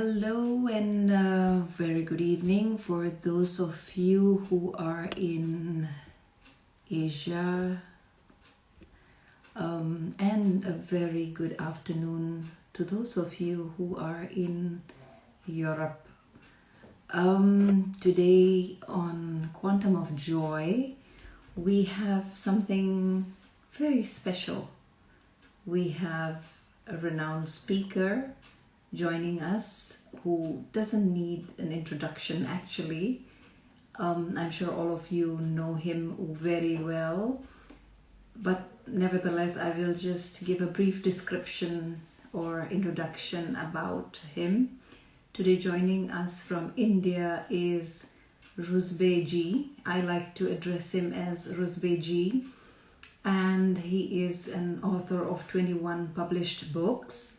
Hello and very good evening for those of you who are in Asia, and a very good afternoon to those of you who are in Europe. Today on Quantum of Joy, we have something very special. We have a renowned speaker joining us who doesn't need an introduction actually. I'm sure all of you know him very well, but nevertheless, I will just give a brief description or introduction about him. Today, joining us from India is Ruzbeh Ji. I like to address him as Ruzbeh Ji, and he is an author of 21 published books.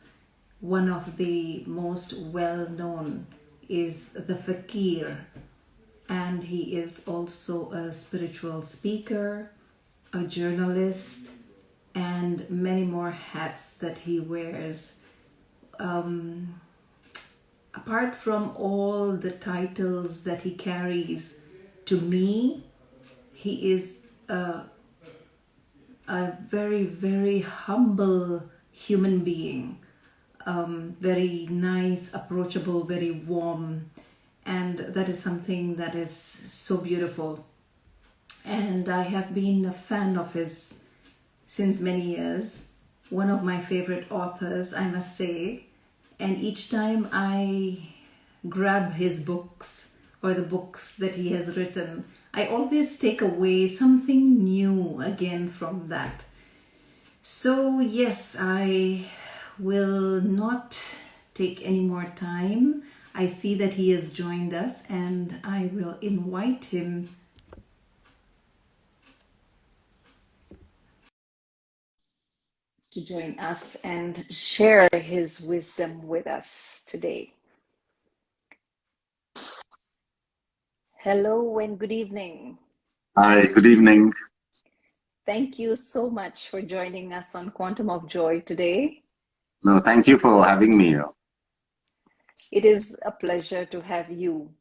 One of the most well-known is The Fakir, and he is also a spiritual speaker, a journalist, and many more hats that he wears. Apart from all the titles that he carries, to me, he is a very, very humble human being. Very nice, approachable, very warm, and that is something that is so beautiful. And I have been a fan of his since many years. One of my favorite authors, I must say. And each time I grab his books or the books that he has written, I always take away something new again from that. So yes, I will not take any more time. I see that he has joined us, and I will invite him to join us and share his wisdom with us today. Hello and good evening. Hi, good evening. Thank you so much for joining us on Quantum of Joy today. No, thank you for having me here. It is a pleasure to have you.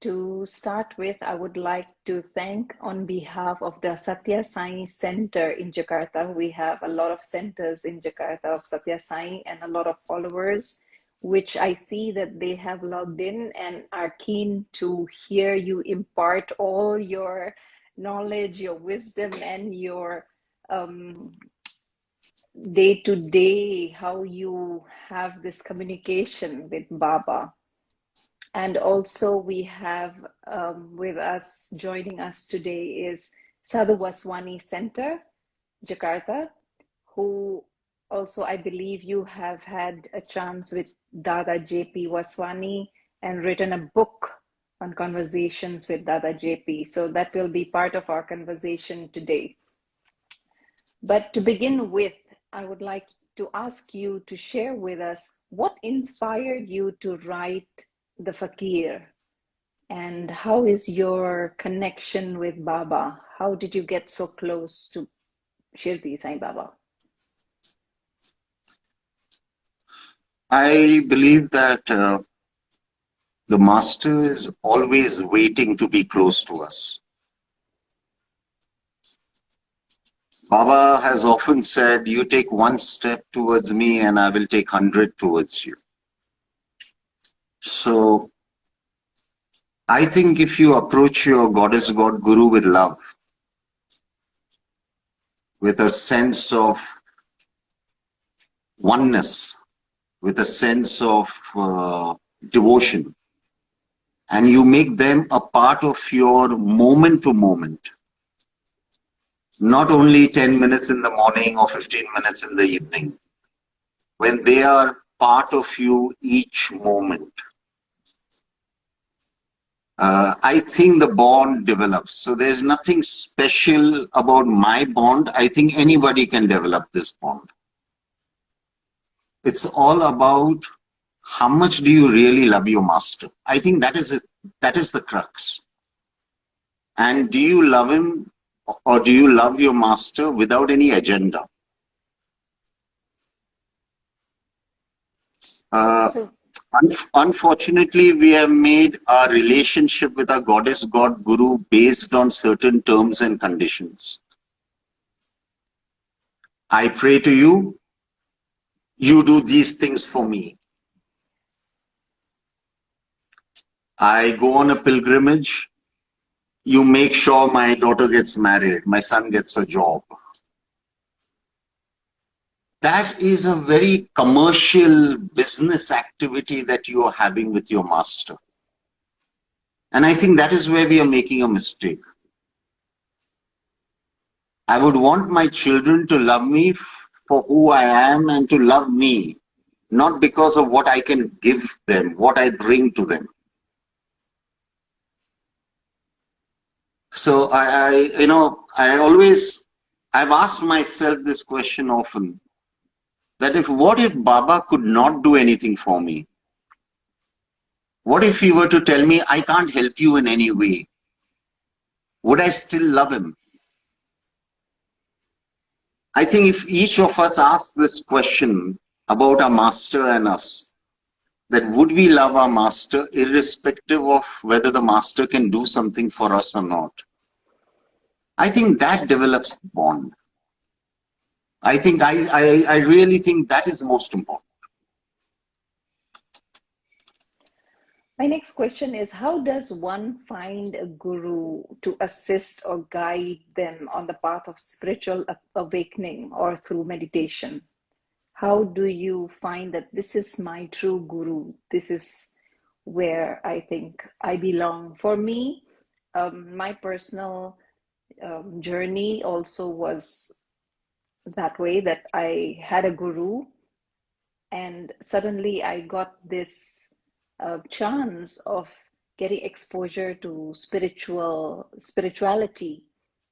To start with, I would like to thank on behalf of the Satya Sai Center in Jakarta. We have a lot of centers in Jakarta of Satya Sai and a lot of followers, which I see that they have logged in and are keen to hear you impart all your knowledge, your wisdom, and your day-to-day, how you have this communication with Baba. And also we have with us, joining us today is Sadhu Vaswani Center, Jakarta, who also, I believe you have had a chance with Dada JP Vaswani and written a book on conversations with Dada JP. So that will be part of our conversation today. But to begin with, I would like to ask you to share with us what inspired you to write The Fakir, and how is your connection with Baba? How did you get so close to Shirdi Sai Baba? I believe that the Master is always waiting to be close to us. Baba has often said, you take one step towards me and I will take 100 towards you. So I think if you approach your Goddess God Guru with love, with a sense of oneness, with a sense of devotion, and you make them a part of your moment to moment, not only 10 minutes in the morning or 15 minutes in the evening, when they are part of you each moment, I think the bond develops. So there's nothing special about my bond. I think anybody can develop this bond. It's all about how much do you really love your master. I think that is it. That is the crux. And do you love him, or do you love your master without any agenda? So Unfortunately, we have made our relationship with our goddess god guru based on certain terms and conditions. I pray to you, you do these things for me. I go on a pilgrimage, you make sure my daughter gets married, my son gets a job. That is a very commercial business activity that you are having with your master. And I think that is where we are making a mistake. I would want my children to love me for who I am and to love me, not because of what I can give them, what I bring to them. So I've asked myself this question often, that what if Baba could not do anything for me? What if he were to tell me, I can't help you in any way? Would I still love him? I think if each of us asks this question about our master and us, that would we love our master irrespective of whether the master can do something for us or not? I think that develops the bond. I really think that is most important. My next question is, how does one find a guru to assist or guide them on the path of spiritual awakening or through meditation? How do you find that this is my true guru? This is where I think I belong. For me, my personal journey also was that way, that I had a guru, and suddenly I got this chance of getting exposure to spirituality,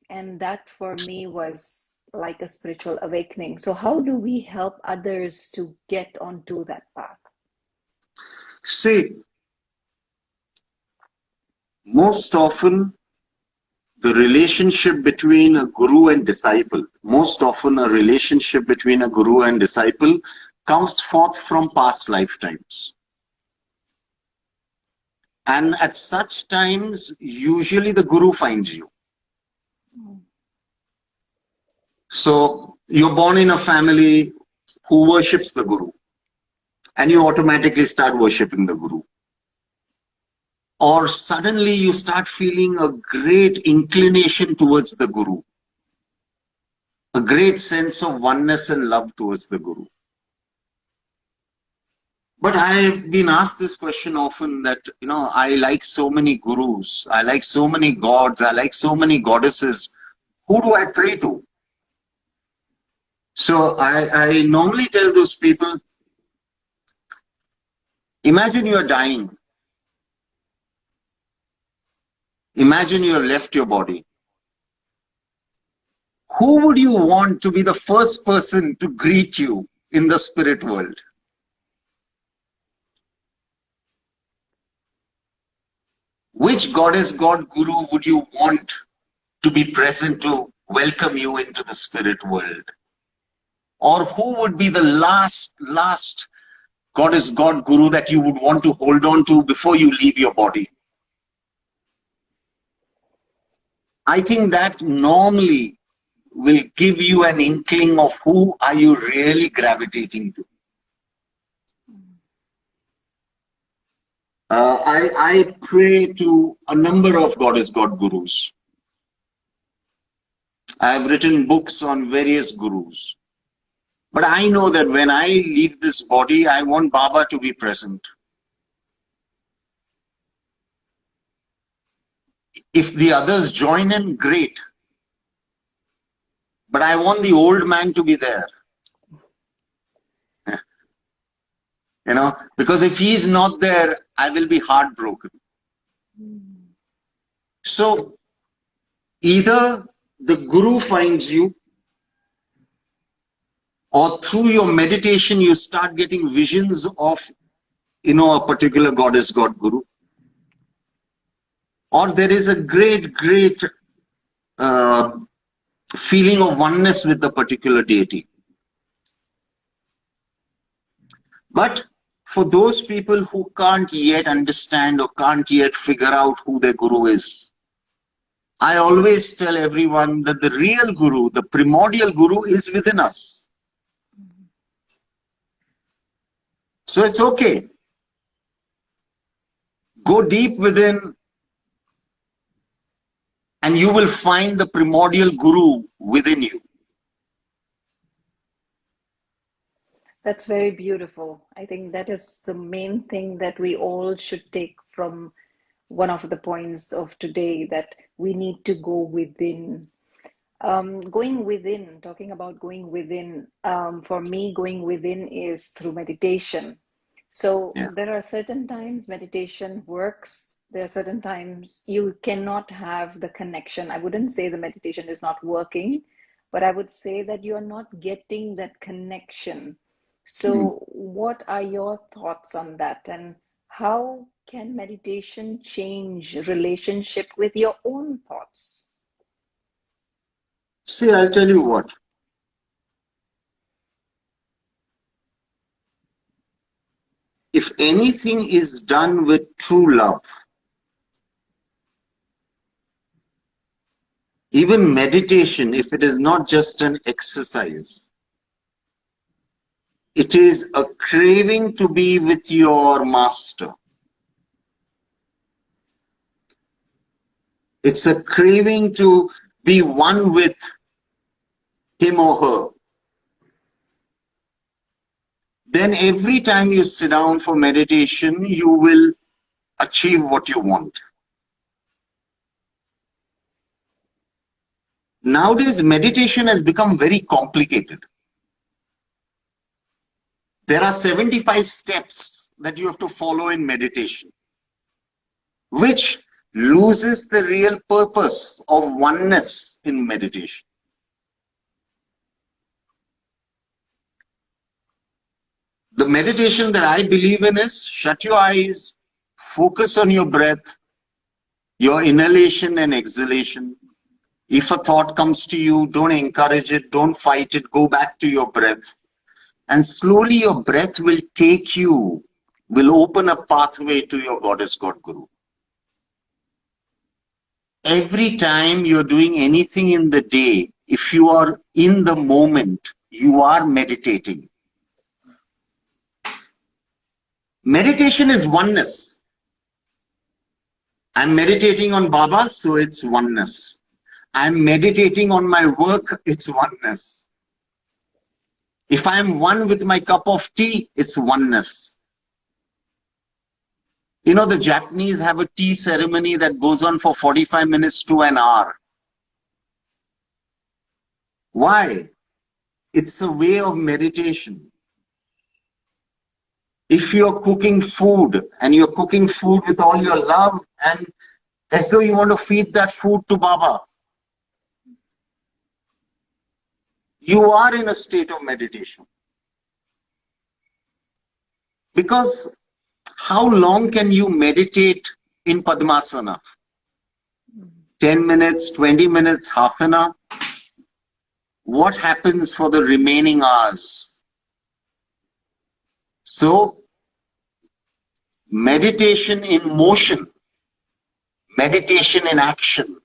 and that for me was like a spiritual awakening. So how do we help others to get onto that path? See, most often the relationship between a guru and disciple, comes forth from past lifetimes. And at such times, usually the guru finds you. So you're born in a family who worships the guru, and you automatically start worshipping the guru. Or suddenly you start feeling a great inclination towards the guru, a great sense of oneness and love towards the guru. But I've been asked this question often, that, I like so many gurus, I like so many gods, I like so many goddesses. Who do I pray to? So I normally tell those people, imagine you're dying. Imagine you have left your body. Who would you want to be the first person to greet you in the spirit world? Which goddess, god, guru would you want to be present to welcome you into the spirit world? Or who would be the last goddess, god, guru that you would want to hold on to before you leave your body? I think that normally will give you an inkling of who are you really gravitating to. I pray to a number of goddess god gurus. I have written books on various gurus. But I know that when I leave this body, I want Baba to be present. If the others join in, great. But I want the old man to be there. Because if he's not there, I will be heartbroken. So either the guru finds you, or through your meditation you start getting visions of a particular goddess, god, guru, or there is a great feeling of oneness with the particular deity. But for those people who can't yet understand or can't yet figure out who their guru is, I always tell everyone that the real guru, the primordial guru, is within us. So it's okay. Go deep within and you will find the primordial guru within you. That's very beautiful. I think that is the main thing that we all should take from one of the points of today, that we need to go within. Going within, talking about going within, for me, going within is through meditation. So Yeah. there are certain times meditation works. There are certain times you cannot have the connection. I wouldn't say the meditation is not working, but I would say that you're not getting that connection. So what are your thoughts on that? And how can meditation change relationship with your own thoughts? See, I'll tell you what. If anything is done with true love, even meditation, if it is not just an exercise, it is a craving to be with your master. It's a craving to be one with him or her. Then every time you sit down for meditation, you will achieve what you want. Nowadays, meditation has become very complicated. There are 75 steps that you have to follow in meditation, which loses the real purpose of oneness in meditation. The meditation that I believe in is shut your eyes, focus on your breath, your inhalation and exhalation. If a thought comes to you, don't encourage it, don't fight it, go back to your breath. And slowly your breath will take you, will open a pathway to your Goddess God Guru. Every time you're doing anything in the day, if you are in the moment, you are meditating. Meditation is oneness. I'm meditating on Baba, so it's oneness. I'm meditating on my work, it's oneness. If I'm one with my cup of tea, it's oneness. You know, the Japanese have a tea ceremony that goes on for 45 minutes to an hour. Why? It's a way of meditation. If you're cooking food and you're cooking food with all your love and as though you want to feed that food to Baba, you are in a state of meditation. Because how long can you meditate in Padmasana? 10 minutes, 20 minutes, half an hour? What happens for the remaining hours? So, meditation in motion, meditation in action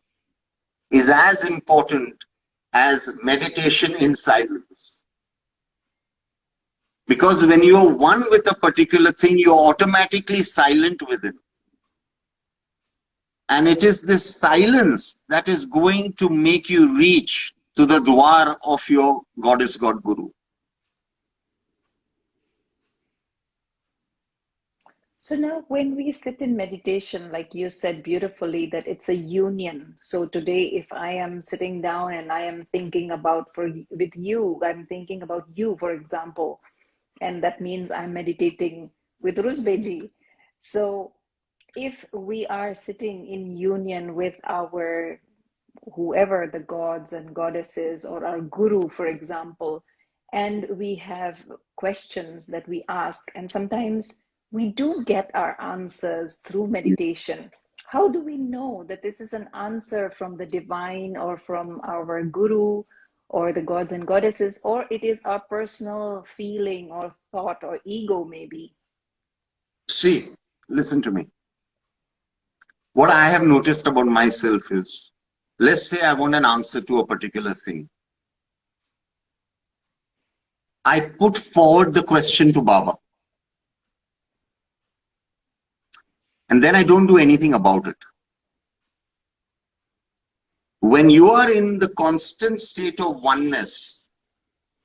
is as important as meditation in silence. Because when you are one with a particular thing, you are automatically silent within. And it is this silence that is going to make you reach to the dwar of your Goddess God Guru. So now when we sit in meditation, like you said beautifully, that it's a union. So today, if I am sitting down and I am thinking about with you, I'm thinking about you, for example, and that means I'm meditating with Ruzbeh ji. So if we are sitting in union with our whoever the gods and goddesses or our guru, for example, and we have questions that we ask, and sometimes we do get our answers through meditation. How do we know that this is an answer from the divine or from our guru or the gods and goddesses, or it is our personal feeling or thought or ego maybe? See, listen to me. What I have noticed about myself is, let's say I want an answer to a particular thing. I put forward the question to Baba. And then I don't do anything about it. When you are in the constant state of oneness,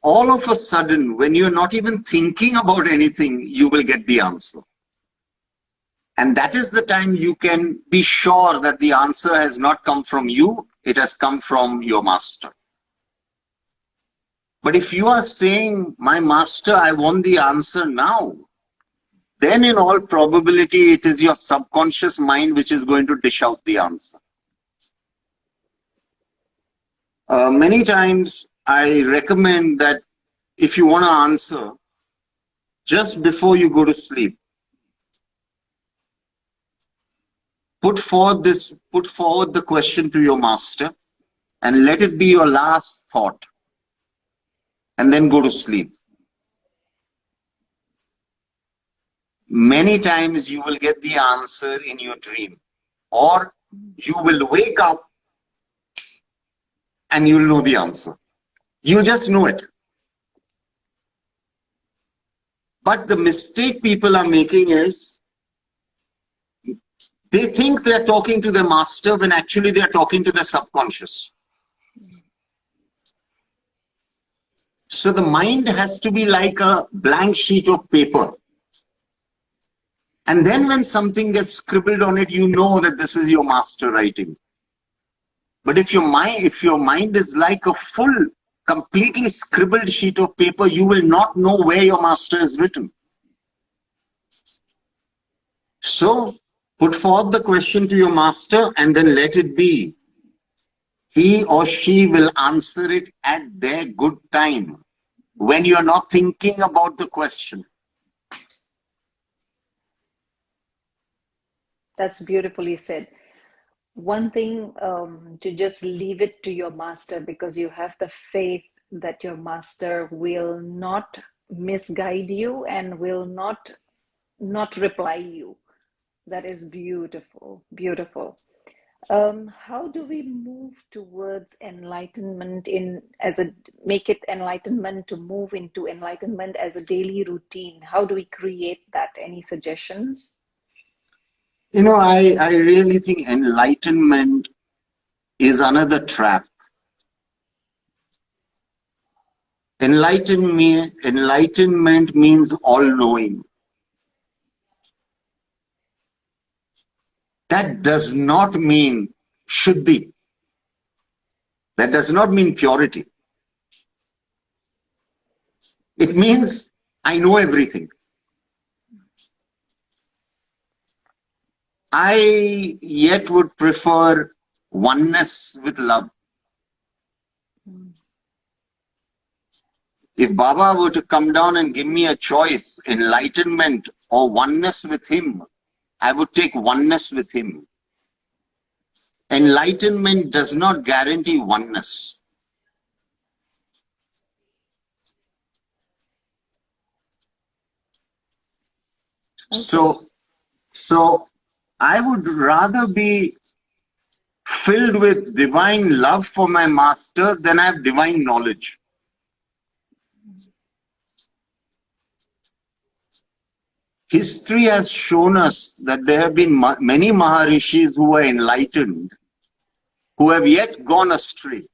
all of a sudden, when you're not even thinking about anything, you will get the answer. And that is the time you can be sure that the answer has not come from you, it has come from your master. But if you are saying, my master, I want the answer now, then in all probability, it is your subconscious mind which is going to dish out the answer. Many times I recommend that if you want to answer, just before you go to sleep, put forward the question to your master and let it be your last thought, and then go to sleep. Many times you will get the answer in your dream, or you will wake up and you'll know the answer. You just know it. But the mistake people are making is, they think they're talking to their master when actually they're talking to their subconscious. So the mind has to be like a blank sheet of paper. And then when something gets scribbled on it, you know that this is your master writing. But if your mind is like a full, completely scribbled sheet of paper, you will not know where your master is written. So put forth the question to your master and then let it be. He or she will answer it at their good time, when you are not thinking about the question. That's beautifully said. One thing, to just leave it to your master, because you have the faith that your master will not misguide you and will not reply you. That is beautiful, beautiful. How do we move towards enlightenment make it enlightenment to move into enlightenment as a daily routine? How do we create that? Any suggestions? You know, I really think enlightenment is another trap. Enlightenment means all-knowing. That does not mean shuddhi. That does not mean purity. It means I know everything. I yet would prefer oneness with love. If Baba were to come down and give me a choice, enlightenment or oneness with him, I would take oneness with him. Enlightenment does not guarantee oneness. Okay. So I would rather be filled with divine love for my master than I have divine knowledge. History has shown us that there have been many Maharishis who were enlightened, who have yet gone astray.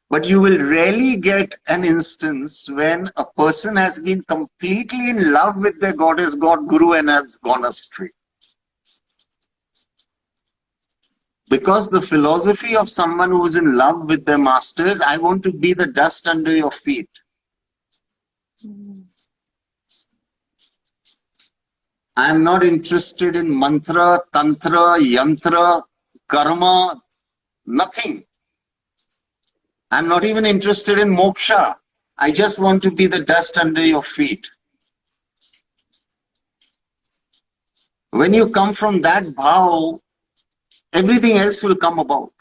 But you will rarely get an instance when a person has been completely in love with their goddess, God, Guru, and has gone astray. Because the philosophy of someone who is in love with their master is, I want to be the dust under your feet. I am not interested in mantra, tantra, yantra, karma, nothing. I'm not even interested in moksha. I just want to be the dust under your feet. When you come from that bhav, everything else will come about.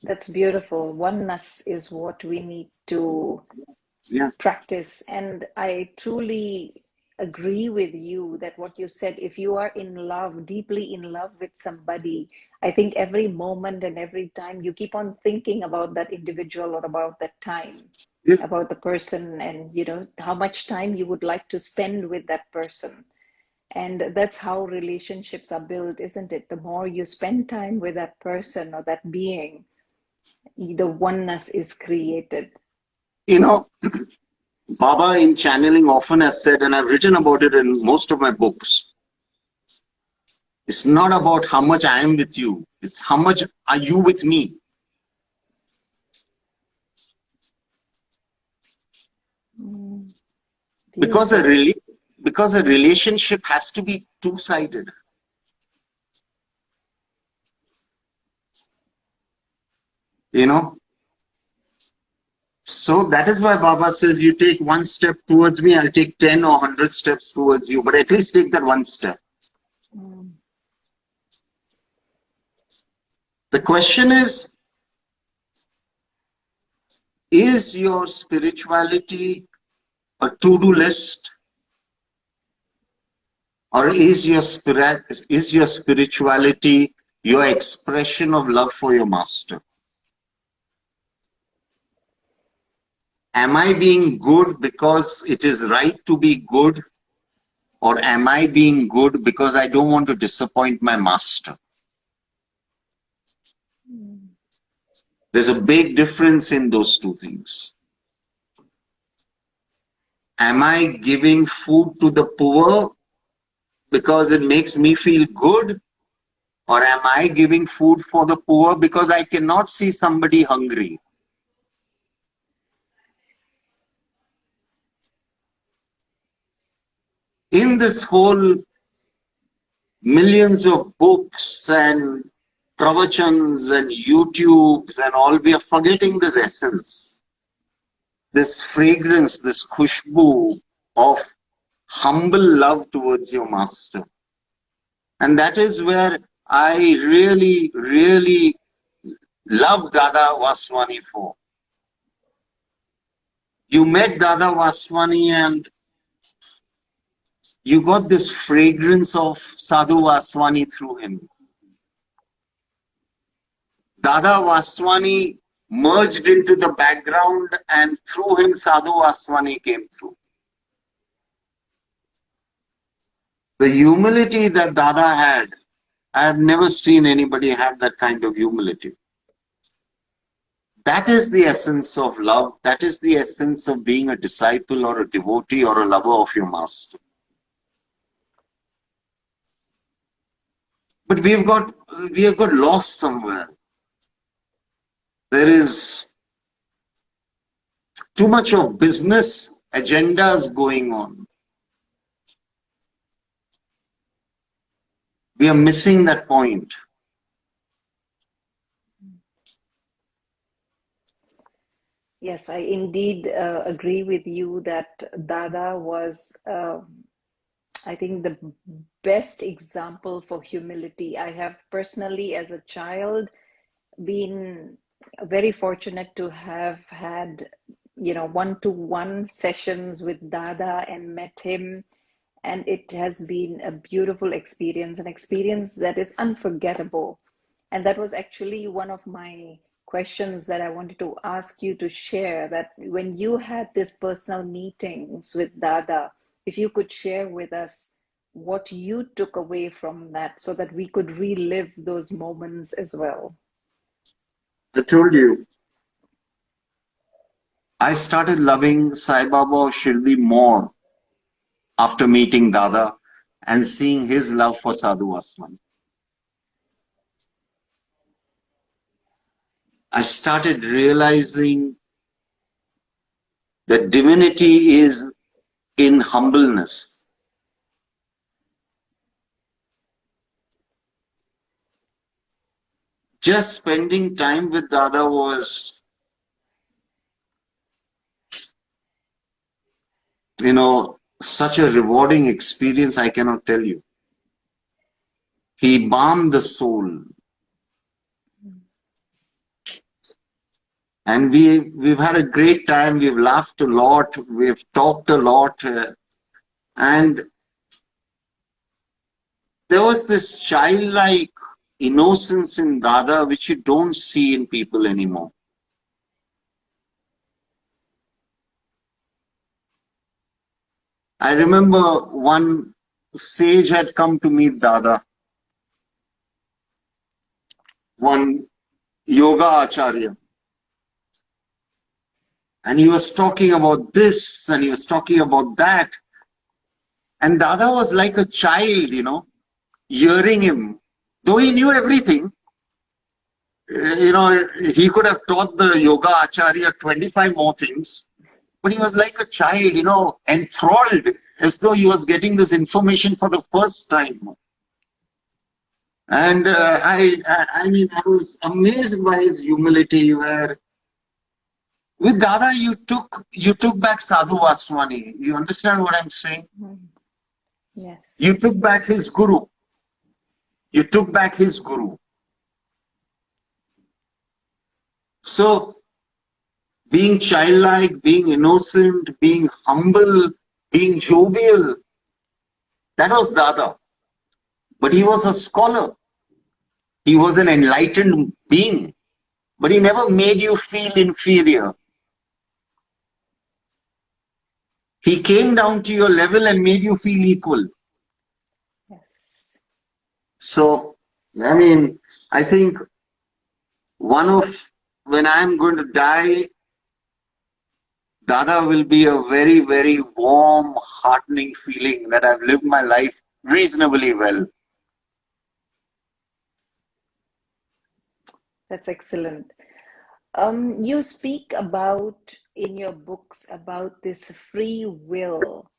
That's beautiful. Oneness is what we need to Yeah. practice. And I truly agree with you that what you said, if you are in love, deeply in love with somebody, I think every moment and every time you keep on thinking about that individual or about that time, Yeah. about the person, and you know how much time you would like to spend with that person. And that's how relationships are built, isn't it? The more you spend time with that person or that being, the oneness is created. You know, Baba in channeling often has said, and I've written about it in most of my books, it's not about how much I am with you, it's how much are you with me. Because Beautiful. because a relationship has to be two-sided. You know, so that is why Baba says, you take one step towards me, I'll take 10 or 100 steps towards you, but at least take that one step. Mm. The question is your spirituality a to-do list, or is your spirituality your expression of love for your master? Am I being good because it is right to be good, or am I being good because I don't want to disappoint my master? There's a big difference in those two things. Am I giving food to the poor because it makes me feel good? Or am I giving food for the poor because I cannot see somebody hungry? In this whole millions of books and pravachans and YouTubes and all, we are forgetting this essence, this fragrance, this khushbu of humble love towards your master. And that is where I really, really love Dada Vaswani for. You met Dada Vaswani and you got this fragrance of Sadhu Vaswani through him. Dada Vaswani merged into the background and through him Sadhu Vaswani came through. The humility that Dada had, I have never seen anybody have that kind of humility. That is the essence of love. That is the essence of being a disciple or a devotee or a lover of your master. But we have got lost somewhere. There is too much of business agendas going on. We are missing that point. Yes, I indeed agree with you that Dada was, I think, the best example for humility. I have personally, as a child, been very fortunate to have had, you know, one-to-one sessions with Dada and met him. And it has been a beautiful experience, an experience that is unforgettable. And that was actually one of my questions that I wanted to ask you to share, that when you had these personal meetings with Dada, if you could share with us what you took away from that so that we could relive those moments as well. I told you, I started loving Sai Baba Shirdi more after meeting Dada and seeing his love for Sadhu Vaswani. I started realizing that divinity is in humbleness. Just spending time with Dada was, such a rewarding experience, I cannot tell you. He balmed the soul. And we've had a great time. We've laughed a lot. We've talked a lot. And there was this childlike innocence in Dada which you don't see in people anymore. I remember one sage had come to meet Dada, one yoga acharya. And he was talking about this and he was talking about that. And Dada was like a child, hearing him. Though he knew everything, he could have taught the yoga acharya 25 more things. But he was like a child, enthralled, as though he was getting this information for the first time. And I was amazed by his humility. Where with Dada, you took back Sadhu Vaswani. You understand what I'm saying? Yes. You took back his guru. You took back his guru. So, being childlike, being innocent, being humble, being jovial, that was Dada. But he was a scholar. He was an enlightened being. But he never made you feel inferior. He came down to your level and made you feel equal. Yes. So, I think when I'm going to die, Dada will be a very, very warm, heartening feeling that I've lived my life reasonably well. That's excellent. You speak about in your books about this free will.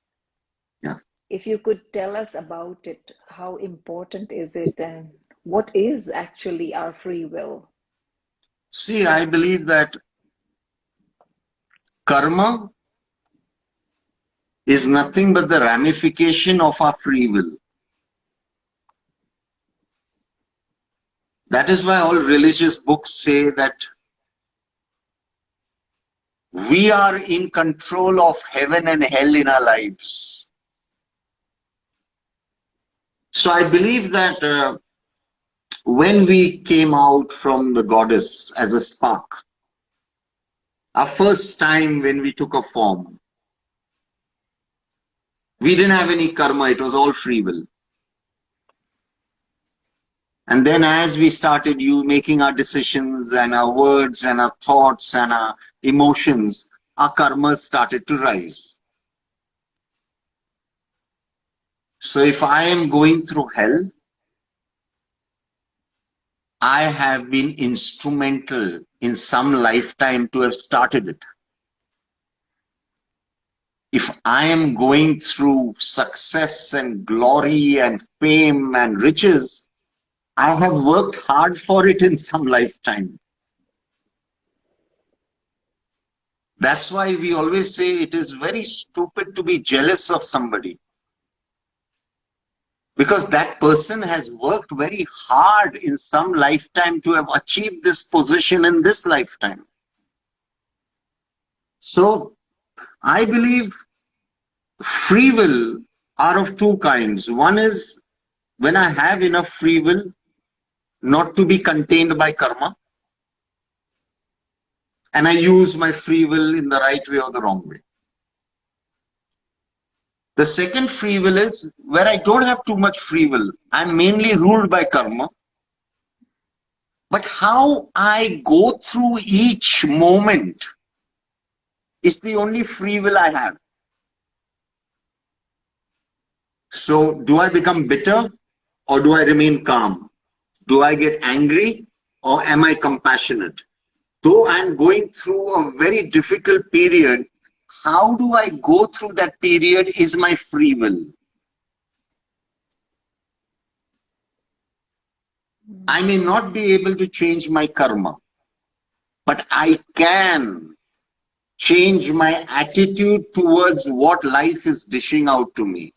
Yeah. If you could tell us about it, how important is it and what is actually our free will? See, I believe that karma is nothing but the ramification of our free will. That is why all religious books say that we are in control of heaven and hell in our lives. So I believe that when we came out from the goddess as a spark, our first time when we took a form, we didn't have any karma, it was all free will. And then as we started making our decisions and our words and our thoughts and our emotions, our karmas started to rise. So if I am going through hell, I have been instrumental in some lifetime to have started it. If I am going through success and glory and fame and riches, I have worked hard for it in some lifetime. That's why we always say it is very stupid to be jealous of somebody. Because that person has worked very hard in some lifetime to have achieved this position in this lifetime. So, I believe free will are of two kinds. One is when I have enough free will not to be contained by karma, and I use my free will in the right way or the wrong way. The second free will is where I don't have too much free will. I'm mainly ruled by karma. But how I go through each moment is the only free will I have. So do I become bitter or do I remain calm? Do I get angry or am I compassionate? Though I'm going through a very difficult period, how do I go through that period is my free will. I may not be able to change my karma, but I can change my attitude towards what life is dishing out to me.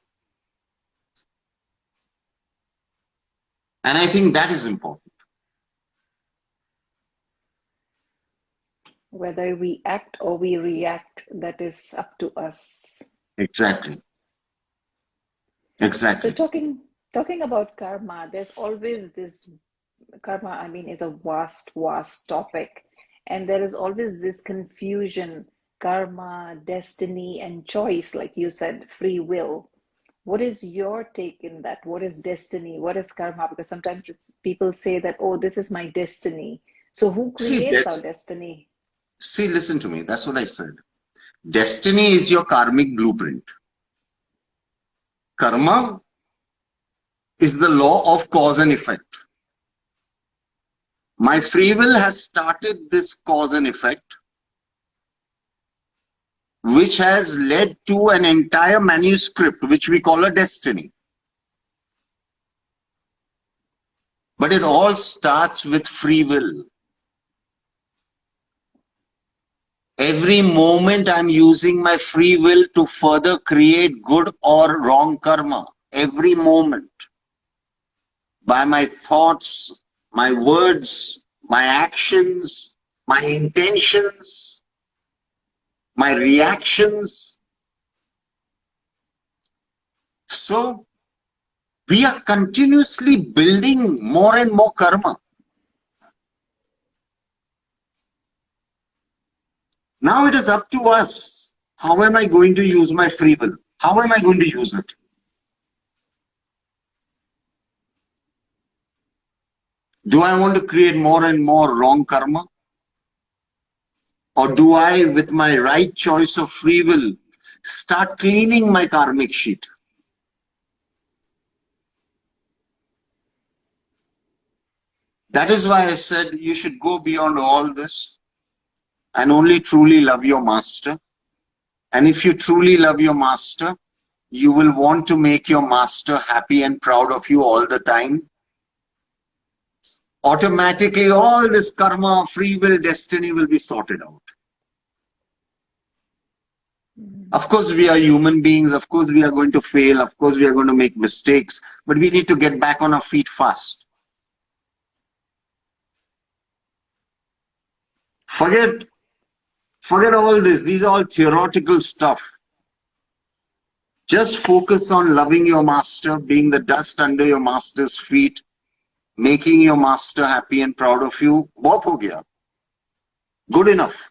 And I think that is important. Whether we act or we react, that is up to us. Exactly. So Exactly. talking about karma, there's always this karma, I mean, is a vast topic. And there is always this confusion, karma, destiny, and choice, like you said, free will. What is your take in that? What is destiny? What is karma? Because sometimes people say that, oh, this is my destiny. So who See, creates our destiny? listen to me. That's what I said. Destiny is your karmic blueprint. Karma is the law of cause and effect. My free will has started this cause and effect, which has led to an entire manuscript, which we call a destiny. But it all starts with free will. Every moment I'm using my free will to further create good or wrong karma. Every moment. By my thoughts, my words, my actions, my intentions, my reactions. So we are continuously building more and more karma. Now it is up to us. How am I going to use my free will? How am I going to use it? Do I want to create more and more wrong karma? Or do I, with my right choice of free will, start cleaning my karmic sheet? That is why I said you should go beyond all this and only truly love your master. And if you truly love your master, you will want to make your master happy and proud of you all the time. Automatically, all this karma, free will, destiny will be sorted out. Of course, we are human beings. Of course, we are going to fail. Of course, we are going to make mistakes. But we need to get back on our feet fast. Forget all this. These are all theoretical stuff. Just focus on loving your master, being the dust under your master's feet, making your master happy and proud of you. Bahut ho gaya. Good enough.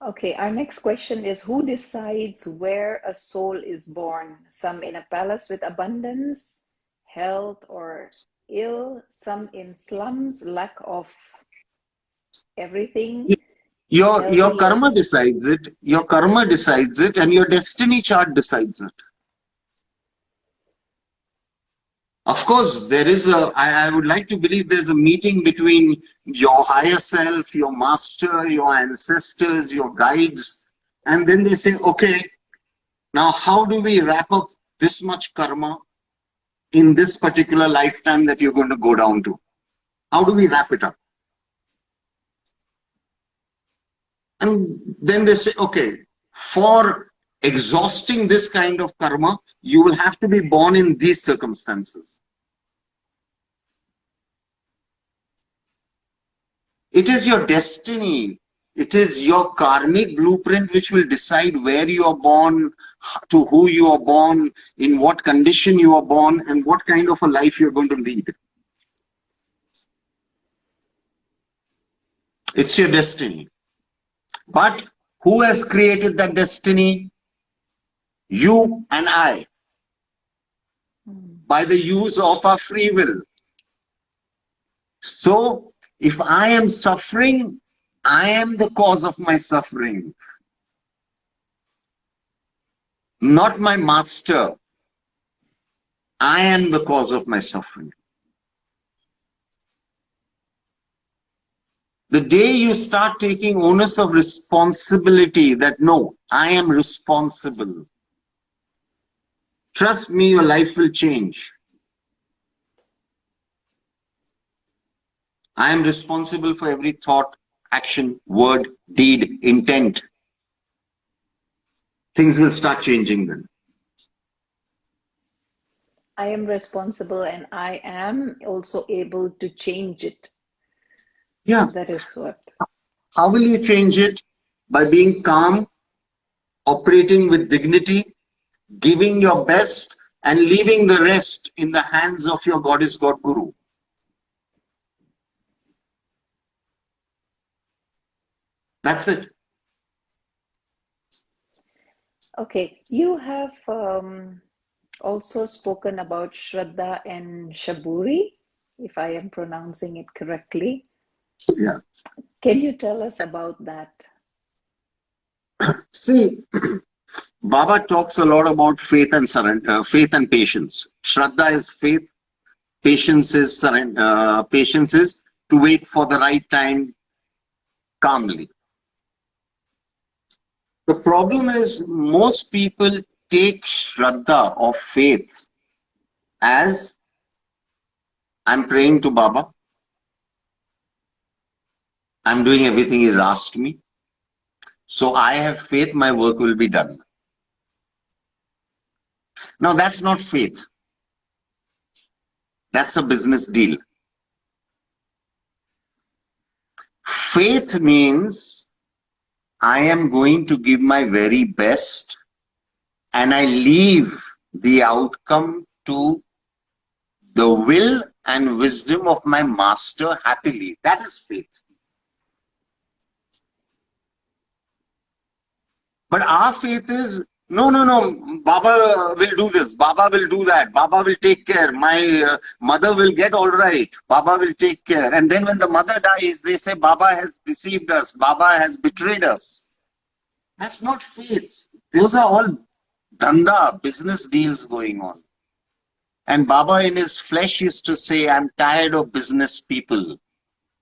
Okay, our next question is, who decides where a soul is born? Some in a palace with abundance, health or ill, some in slums, lack of everything, Your healthy karma as... decides it. Your karma decides it, and your destiny chart decides it. Of course, I would like to believe there's a meeting between your higher self, your master, your ancestors, your guides, and then they say, okay, now how do we wrap up this much karma in this particular lifetime that you're going to go down to? How do we wrap it up? And then they say, okay, for exhausting this kind of karma, you will have to be born in these circumstances. It is your destiny. It is your karmic blueprint which will decide where you are born, to who you are born, in what condition you are born, and what kind of a life you're going to lead. It's your destiny. But who has created that destiny? You and I. By the use of our free will. So, if I am suffering, I am the cause of my suffering. Not my master. I am the cause of my suffering. The day you start taking onus of responsibility that no, I am responsible. Trust me, your life will change. I am responsible for every thought, action, word, deed, intent. Things will start changing then. I am responsible and I am also able to change it. Yeah. That is what. How will you change it? By being calm, operating with dignity, giving your best, and leaving the rest in the hands of your goddess God Guru. That's it. Okay, you have also spoken about Shraddha and Shaburi, if I am pronouncing it correctly. Yeah. Can you tell us about that? See, Baba talks a lot about faith and surrender, faith and patience. Shraddha is faith, patience is surrender, patience is to wait for the right time calmly. The problem is most people take Shraddha or faith as I'm praying to Baba, I'm doing everything he's asked me, so I have faith my work will be done. Now that's not faith. That's a business deal. Faith means I am going to give my very best and I leave the outcome to the will and wisdom of my master happily. That is faith. But our faith is no, no, no. Baba will do this. Baba will do that. Baba will take care. My mother will get all right. Baba will take care. And then when the mother dies, they say Baba has deceived us. Baba has betrayed us. That's not faith. Those are all dhanda, business deals going on. And Baba in his flesh used to say, I'm tired of business people.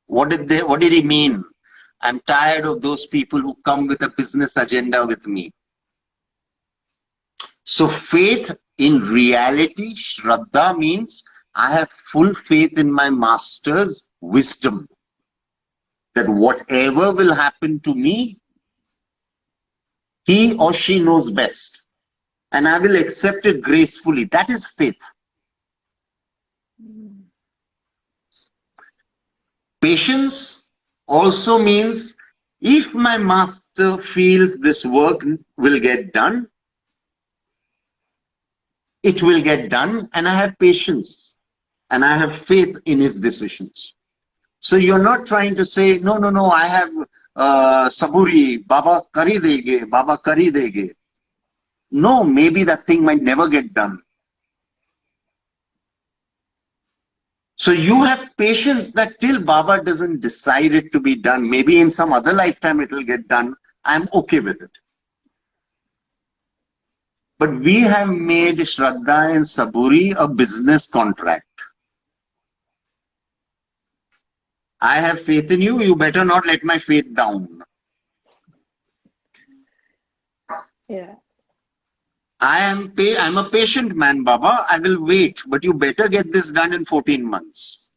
What did he mean? I'm tired of those people who come with a business agenda with me. So faith in reality, Shraddha means I have full faith in my master's wisdom. That whatever will happen to me, he or she knows best. And I will accept it gracefully. That is faith. Patience also means if my master feels this work will get done, it will get done, and I have patience and I have faith in his decisions. So you're not trying to say, no, no, no, I have saburi, Baba kari dege, Baba kari dege. No, maybe that thing might never get done. So you have patience that till Baba doesn't decide it to be done, maybe in some other lifetime it will get done, I'm okay with it. But we have made Shraddha and Saburi a business contract. I have faith in you, you better not let my faith down. Yeah. I'm a patient man, Baba. I will wait, but you better get this done in 14 months.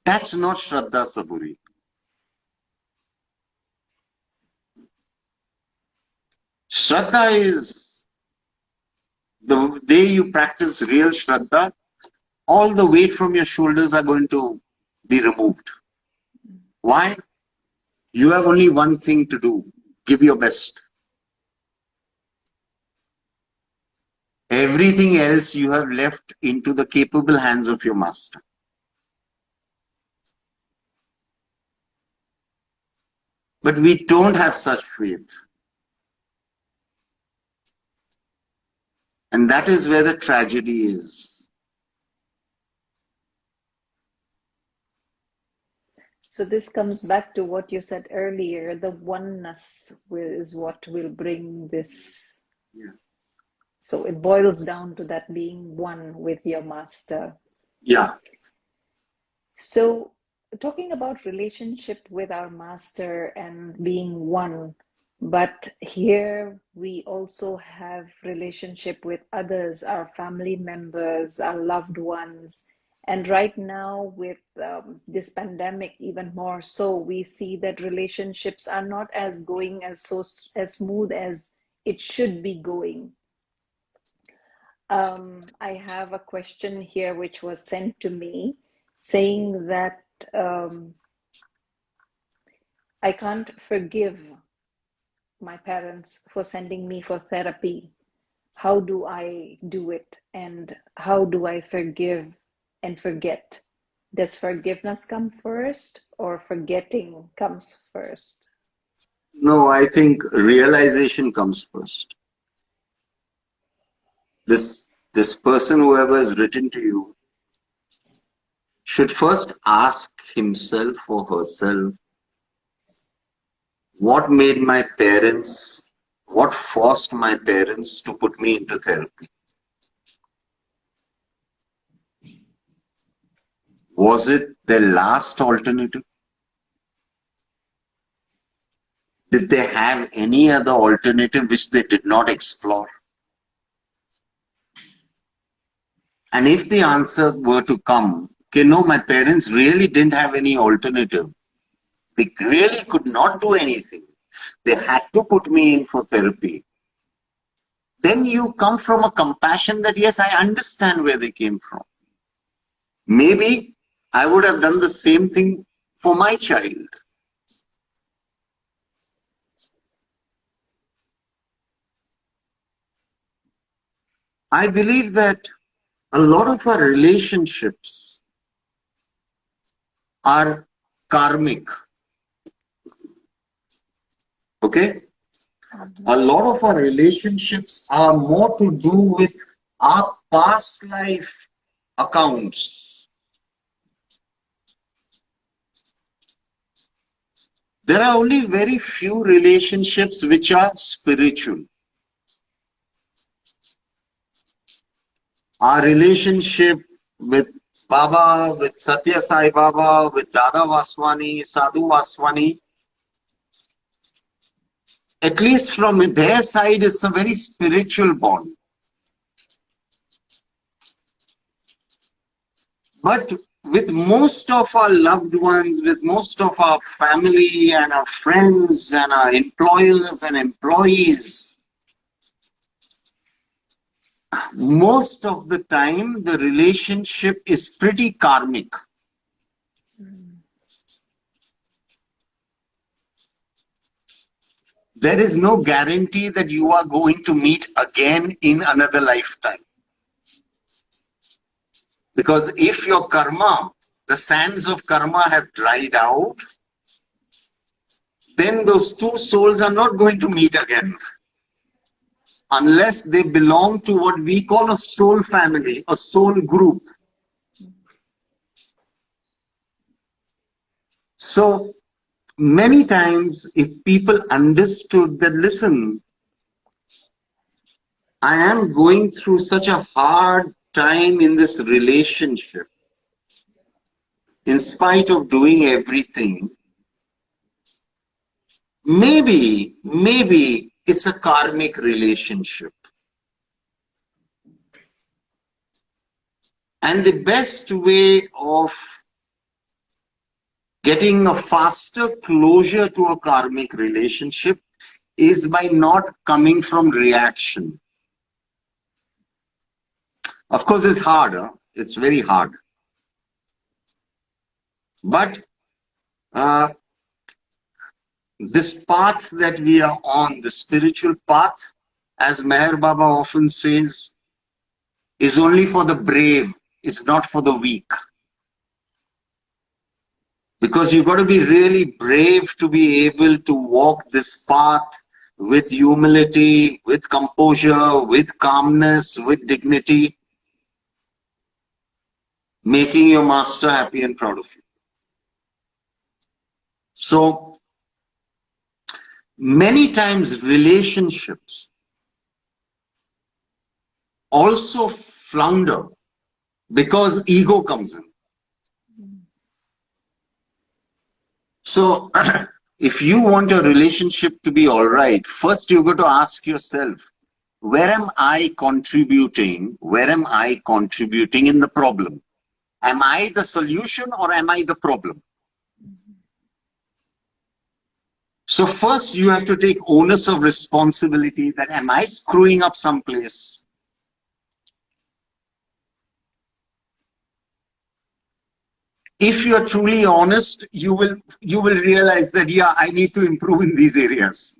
That's not Shraddha Saburi. Shraddha is the day you practice real Shraddha, all the weight from your shoulders are going to be removed. Why? You have only one thing to do. Give your best. Everything else you have left into the capable hands of your master. But we don't have such faith. And that is where the tragedy is. So this comes back to what you said earlier, the oneness is what will bring this. Yeah. So it boils down to that being one with your master. Yeah. So talking about relationship with our master and being one, but here we also have relationship with others, our family members, our loved ones. And right now, with this pandemic, even more so, we see that relationships are not as going as smooth as it should be going. I have a question here which was sent to me. saying that I can't forgive my parents for sending me for therapy. How do I do it? And how do I forgive and forget? Does forgiveness come first or forgetting comes first? No, I think realization comes first. This person, whoever has written to you, should first ask himself or herself, what made my parents, what forced my parents to put me into therapy? Was it their last alternative? Did they have any other alternative which they did not explore? And if the answer were to come, okay, no, my parents really didn't have any alternative. They really could not do anything. They had to put me in for therapy. Then you come from a compassion that, yes, I understand where they came from. Maybe I would have done the same thing for my child. I believe that a lot of our relationships are karmic. Okay? A lot of our relationships are more to do with our past life accounts. There are only very few relationships which are spiritual. Our relationship with Baba, with Satya Sai Baba, with Dada Vaswani, Sadhu Vaswani, at least from their side, is a very spiritual bond. But with most of our loved ones, with most of our family and our friends and our employers and employees, most of the time the relationship is pretty karmic. There is no guarantee that you are going to meet again in another lifetime. Because if your karma, the sands of karma have dried out, then those two souls are not going to meet again. Unless they belong to what we call a soul family, a soul group. So many times if people understood that, listen, I am going through such a hard time in this relationship, in spite of doing everything, maybe it's a karmic relationship. And the best way of getting a faster closure to a karmic relationship is by not coming from reaction. Of course, it's hard. It's very hard. But this path that we are on, the spiritual path, as Meher Baba often says, is only for the brave, it's not for the weak. Because you've got to be really brave to be able to walk this path with humility, with composure, with calmness, with dignity, making your master happy and proud of you. So, many times relationships also flounder because ego comes in. So, if you want a relationship to be all right, first you've got to ask yourself, where am I contributing? Where am I contributing in the problem? Am I the solution or am I the problem? So first you have to take onus of responsibility that, am I screwing up someplace? If you are truly honest, you will realize that, yeah, I need to improve in these areas.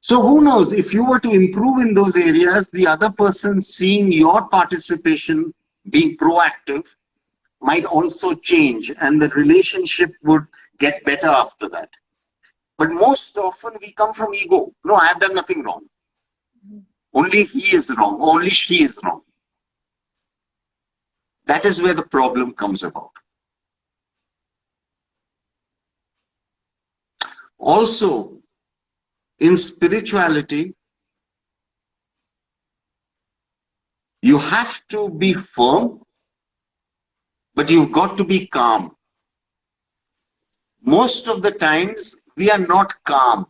So who knows, if you were to improve in those areas, the other person seeing your participation, being proactive, might also change, and the relationship would get better after that. But most often we come from ego. No, I have done nothing wrong. Only he is wrong. Only she is wrong. That is where the problem comes about. Also, in spirituality, you have to be firm, but you've got to be calm. Most of the times, we are not calm.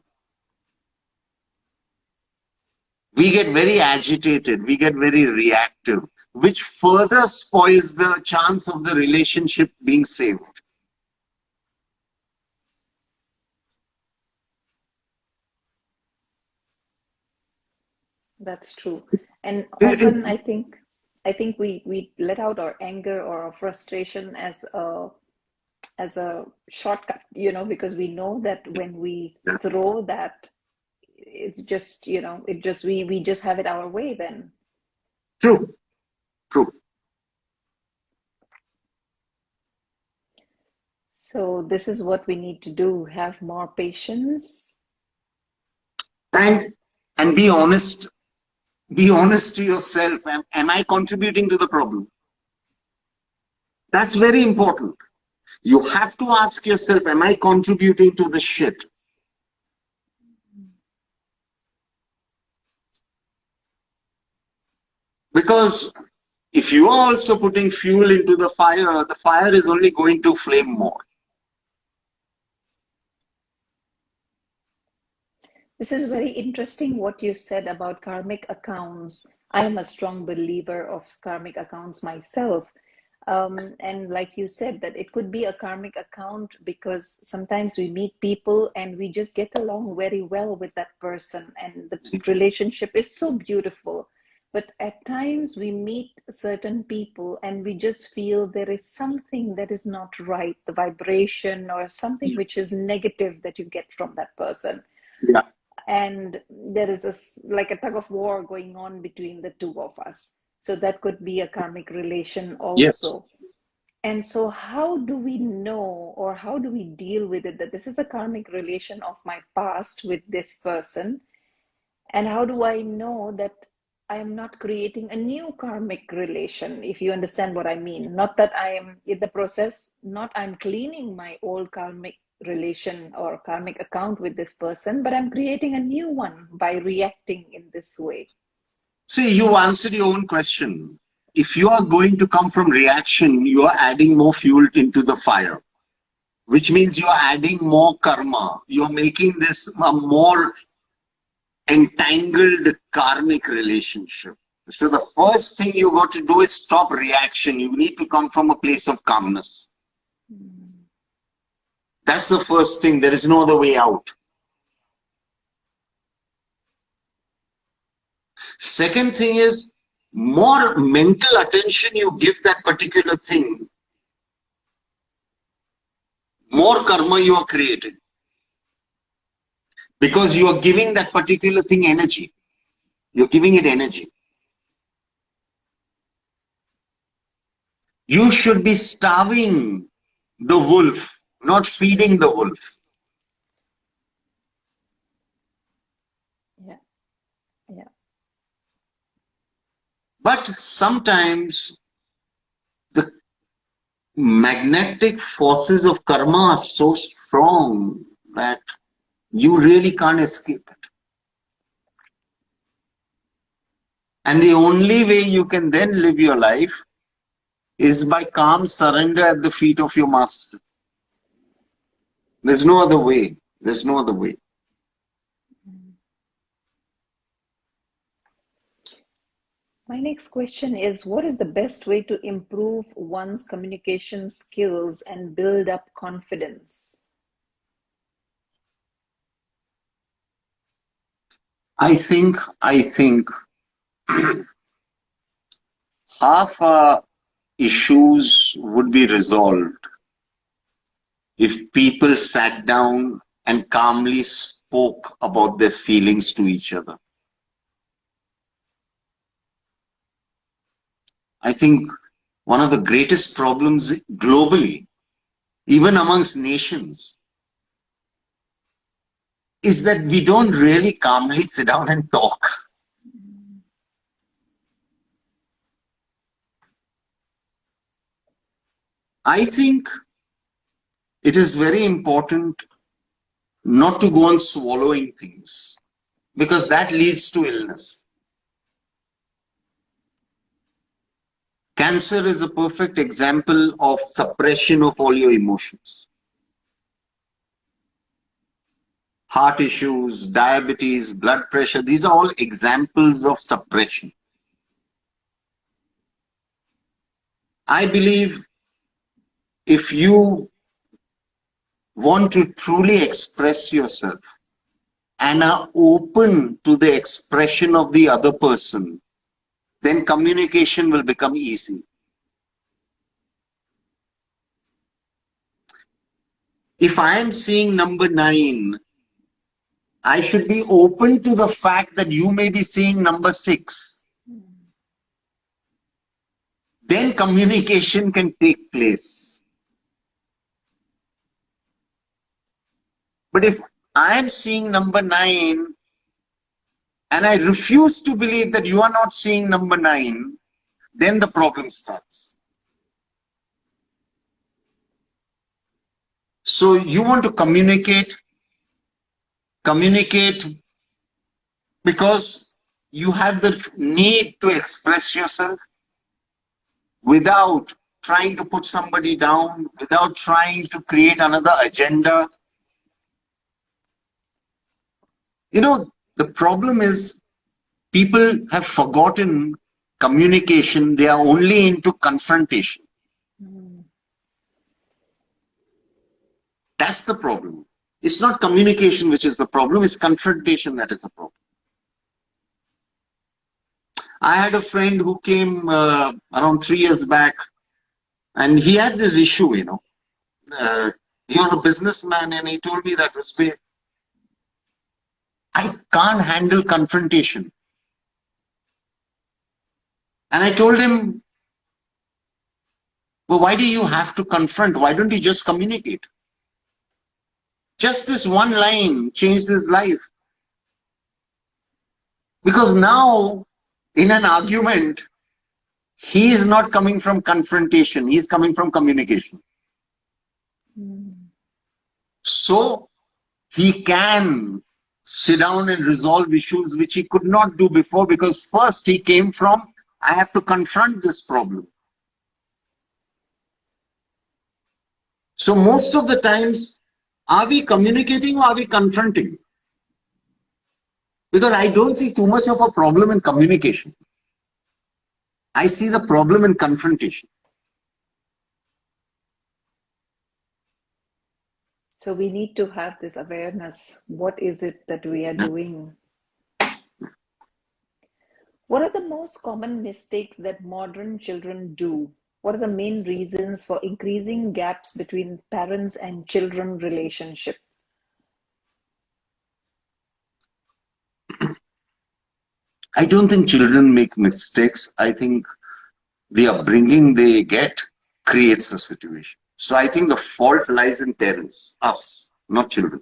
We get very agitated, we get very reactive, which further spoils the chance of the relationship being saved. That's true. And often I think we let out our anger or our frustration as a shortcut, because we know that when we throw that, it's just, we just have it our way then. True, true. So this is what we need to do, have more patience. And be honest. Be honest to yourself. Am I contributing to the problem? That's very important. You have to ask yourself, am I contributing to the shit? Because if you are also putting fuel into the fire is only going to flame more. This is very interesting what you said about karmic accounts. I am a strong believer of karmic accounts myself. And like you said, that it could be a karmic account because sometimes we meet people and we just get along very well with that person, and the relationship is so beautiful. But at times we meet certain people and we just feel there is something that is not right, the vibration or something which is negative that you get from that person. Yeah. And there is like a tug of war going on between the two of us. So that could be a karmic relation also. Yes. And so how do we know, or how do we deal with it, that this is a karmic relation of my past with this person? And how do I know that I am not creating a new karmic relation, if you understand what I mean? Not that I am in the process, not I'm cleaning my old karmic relation or karmic account with this person, but I'm creating a new one by reacting in this way. See, you answered your own question. If you are going to come from reaction, you are adding more fuel into the fire, which means you are adding more karma. You're making this a more entangled karmic relationship. So the first thing you got to do is stop reaction. You need to come from a place of calmness. That's the first thing. There is no other way out. Second thing is, more mental attention you give that particular thing, more karma you are creating. Because you are giving that particular thing energy. You're giving it energy. You should be starving the wolf, not feeding the wolf. Yeah. Yeah. But sometimes the magnetic forces of karma are so strong that you really can't escape it. And the only way you can then live your life is by calm surrender at the feet of your master. There's no other way. There's no other way. My next question is, what is the best way to improve one's communication skills and build up confidence? I think half issues would be resolved if people sat down and calmly spoke about their feelings to each other. I think one of the greatest problems globally, even amongst nations, is that we don't really calmly sit down and talk. I think it is very important not to go on swallowing things, because that leads to illness. Cancer is a perfect example of suppression of all your emotions. Heart issues, diabetes, blood pressure, these are all examples of suppression. I believe if you want to truly express yourself and are open to the expression of the other person, then communication will become easy. If I am seeing number 9, I should be open to the fact that you may be seeing number 6. Then communication can take place. But if I am seeing number 9 and I refuse to believe that you are not seeing number 9, then the problem starts. So you want to communicate because you have the need to express yourself without trying to put somebody down, without trying to create another agenda. You know, the problem is people have forgotten communication. They are only into confrontation. That's the problem. It's not communication which is the problem, it's confrontation that is the problem. I had a friend who came around 3 years back, and he had this issue, you know. He was a businessman, and he told me that, Ruzbeh, I can't handle confrontation. And I told him, well, why do you have to confront? Why don't you just communicate? Just this one line changed his life. Because now, in an argument, he is not coming from confrontation, he is coming from communication. So, he can sit down and resolve issues which he could not do before, because first he came from, I have to confront this problem. So most of the times, are we communicating or are we confronting? Because I don't see too much of a problem in communication. I see the problem in confrontation. So we need to have this awareness. What is it that we are doing? What are the most common mistakes that modern children do? What are the main reasons for increasing gaps between parents and children relationship? I don't think children make mistakes. I think the upbringing they get creates the situation. So I think the fault lies in parents, us, not children.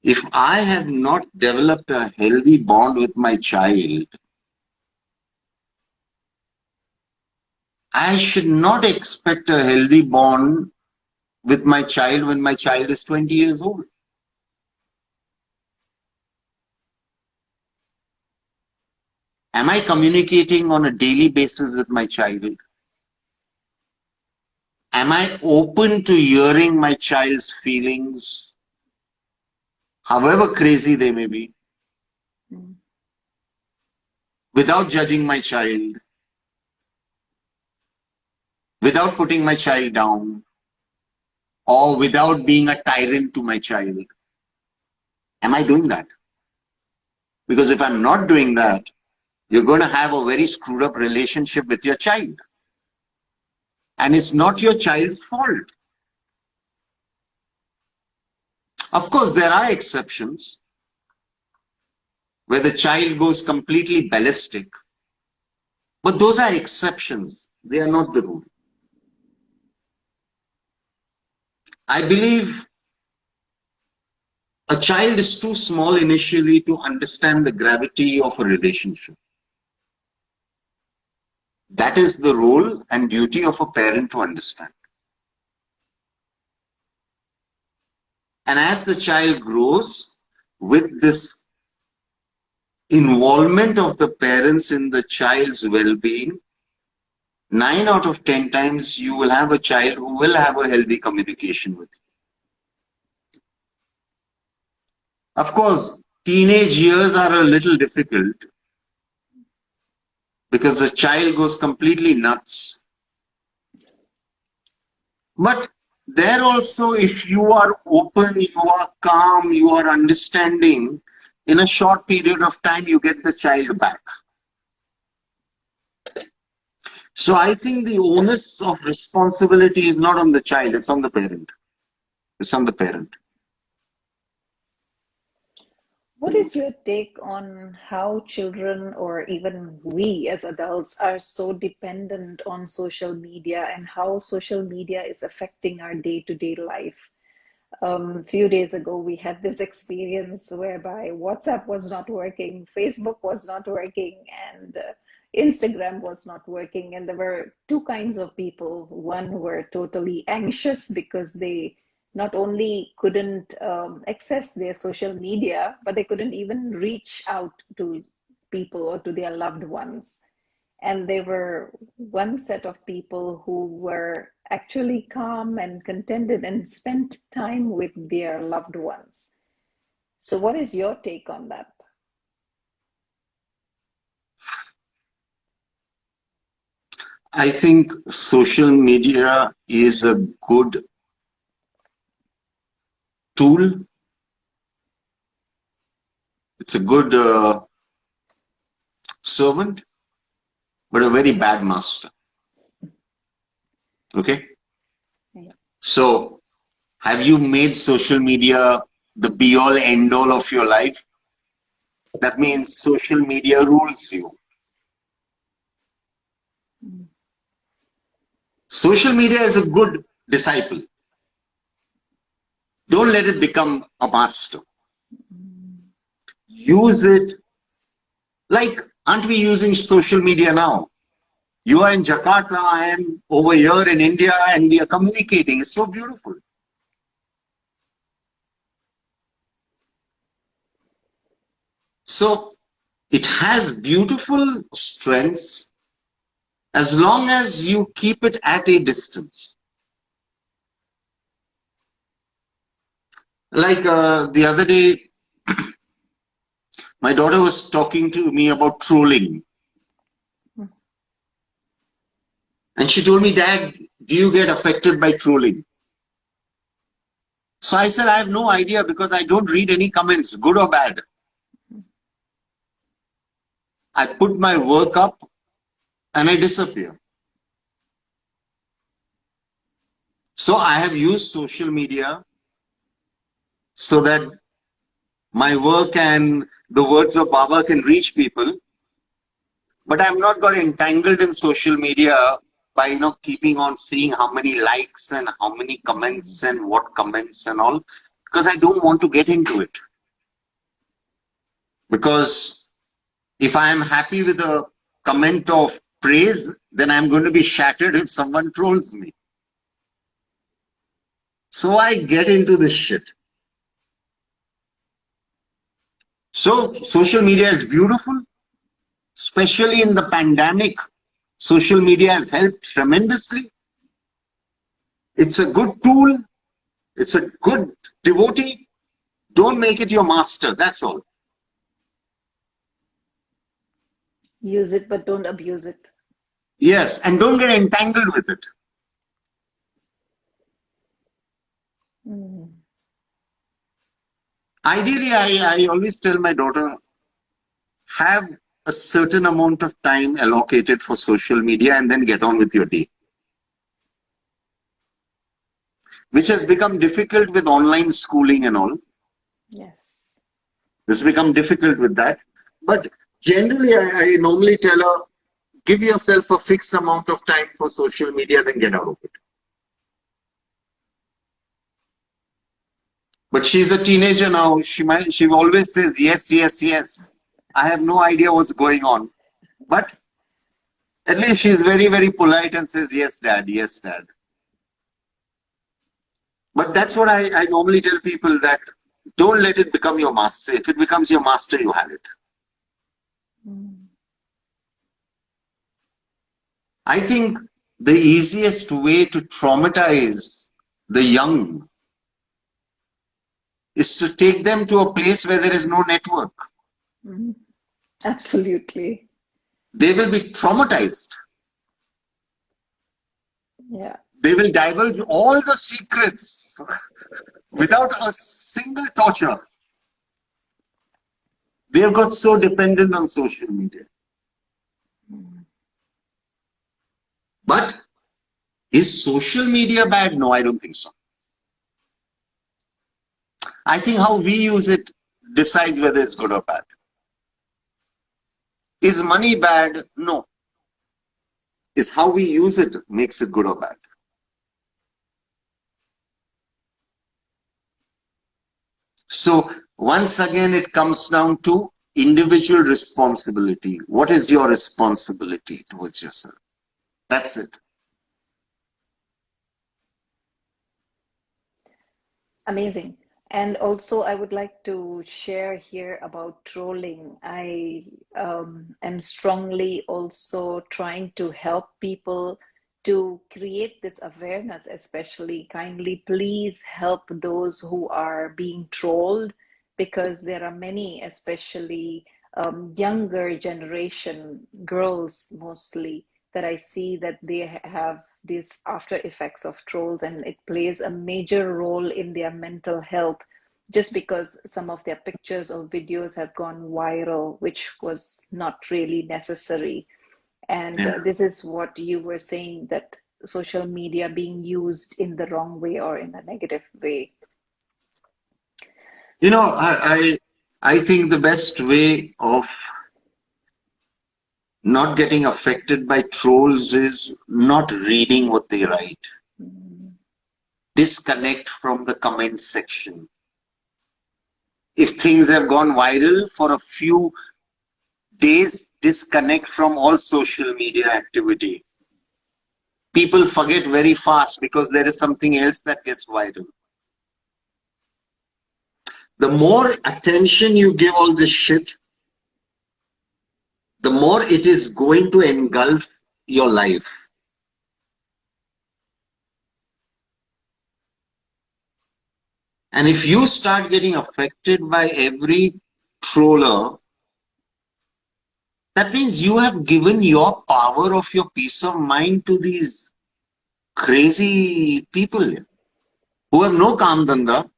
If I have not developed a healthy bond with my child, I should not expect a healthy bond with my child when my child is 20 years old. Am I communicating on a daily basis with my child? Am I open to hearing my child's feelings, however crazy they may be, without judging my child, without putting my child down, or without being a tyrant to my child? Am I doing that? Because if I'm not doing that, you're going to have a very screwed up relationship with your child. And it's not your child's fault. Of course, there are exceptions where the child goes completely ballistic. But those are exceptions. They are not the rule. I believe a child is too small initially to understand the gravity of a relationship. That is the role and duty of a parent to understand. And as the child grows, with this involvement of the parents in the child's well-being, 9 out of 10 times you will have a child who will have a healthy communication with you. Of course, teenage years are a little difficult because the child goes completely nuts. But there also, if you are open, you are calm, you are understanding, in a short period of time, you get the child back. So I think the onus of responsibility is not on the child, it's on the parent. It's on the parent. What is your take on how children or even we as adults are so dependent on social media and how social media is affecting our day-to-day life? A few days ago, we had this experience whereby WhatsApp was not working, Facebook was not working, and Instagram was not working. And there were two kinds of people. One were totally anxious because they not only couldn't access their social media, but they couldn't even reach out to people or to their loved ones. And there were one set of people who were actually calm and contented and spent time with their loved ones. So, what is your take on that? I think social media is a good tool. It's a good servant, but a very bad master. Okay? Yeah. So, have you made social media the be all end all of your life? That means social media rules you. Social media is a good disciple. Don't let it become a master. Use it. Like, aren't we using social media now? You are in Jakarta, I am over here in India, and we are communicating. It's so beautiful. So, it has beautiful strengths as long as you keep it at a distance. Like the other day, my daughter was talking to me about trolling. And she told me, Dad, do you get affected by trolling? So I said, I have no idea because I don't read any comments, good or bad. I put my work up and I disappear. So I have used social media so that my work and the words of Baba can reach people. But I've not got entangled in social media by keeping on seeing how many likes and how many comments and what comments and all, because I don't want to get into it. Because if I am happy with a comment of praise, then I'm going to be shattered if someone trolls me. So I get into this shit. So social media is beautiful, especially in the pandemic. Social media has helped tremendously. It's a good tool. It's a good devotee. Don't make it your master. That's all. Use it, but don't abuse it. Yes, and don't get entangled with it. Ideally, I always tell my daughter, have a certain amount of time allocated for social media and then get on with your day, which has become difficult with online schooling and all. Yes. This has become difficult with that. But generally, I normally tell her, give yourself a fixed amount of time for social media, then get out of it. But she's a teenager now. She always says yes, yes, yes. I have no idea what's going on. But at least she's very, very polite and says, yes, dad, yes, dad. But that's what I normally tell people, that don't let it become your master. If it becomes your master, you have it. I think the easiest way to traumatize the young is to take them to a place where there is no network. Absolutely. They will be traumatized. Yeah. They will divulge all the secrets without a single torture. They have got so dependent on social media. But is social media bad? No, I don't think so. I think how we use it decides whether it's good or bad. Is money bad? No. Is how we use it makes it good or bad. So once again, it comes down to individual responsibility. What is your responsibility towards yourself? That's it. Amazing. And also, I would like to share here about trolling. I am strongly also trying to help people to create this awareness, especially kindly please help those who are being trolled, because there are many, especially younger generation girls mostly, that I see that they have these after effects of trolls, and it plays a major role in their mental health just because some of their pictures or videos have gone viral, which was not really necessary. And Yeah. this is what you were saying, that social media being used in the wrong way or in a negative way. You know, I think the best way of not getting affected by trolls is not reading what they write. Disconnect from the comment section. If things have gone viral for a few days, disconnect from all social media activity. People forget very fast because there is something else that gets viral. The more attention you give all this shit, the more it is going to engulf your life. And if you start getting affected by every troller, that means you have given your power of your peace of mind to these crazy people who have no kaam dhanda,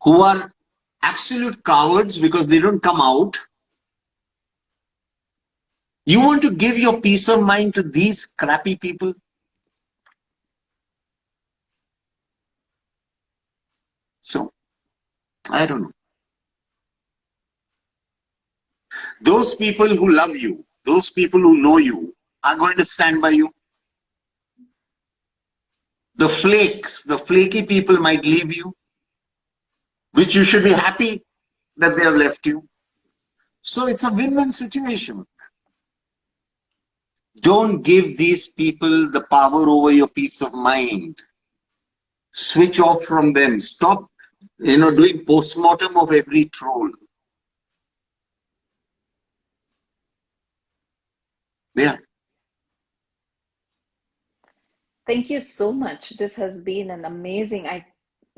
who are absolute cowards because they don't come out. You want to give your peace of mind to these crappy people? So, I don't know. Those people who love you, those people who know you, are going to stand by you. The flakes, the flaky people might leave you, which you should be happy that they have left you. So it's a win-win situation. Don't give these people the power over your peace of mind. Switch off from them. Stop, doing post-mortem of every troll. Yeah. Thank you so much. This has been an amazing.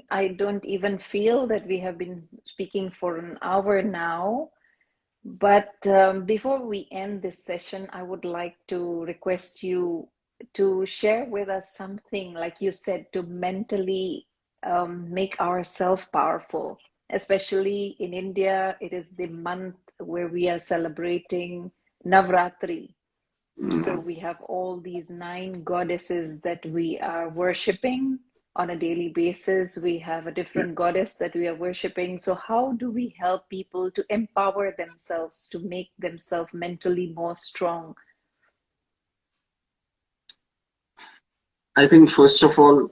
I don't even feel that we have been speaking for an hour now. But before we end this session, I would like to request you to share with us something, like you said, to mentally make ourselves powerful. Especially in India, it is the month where we are celebrating Navratri. So we have all these 9 goddesses that we are worshipping on a daily basis. We have a different goddess that we are worshipping. So how do we help people to empower themselves, to make themselves mentally more strong? I think first of all,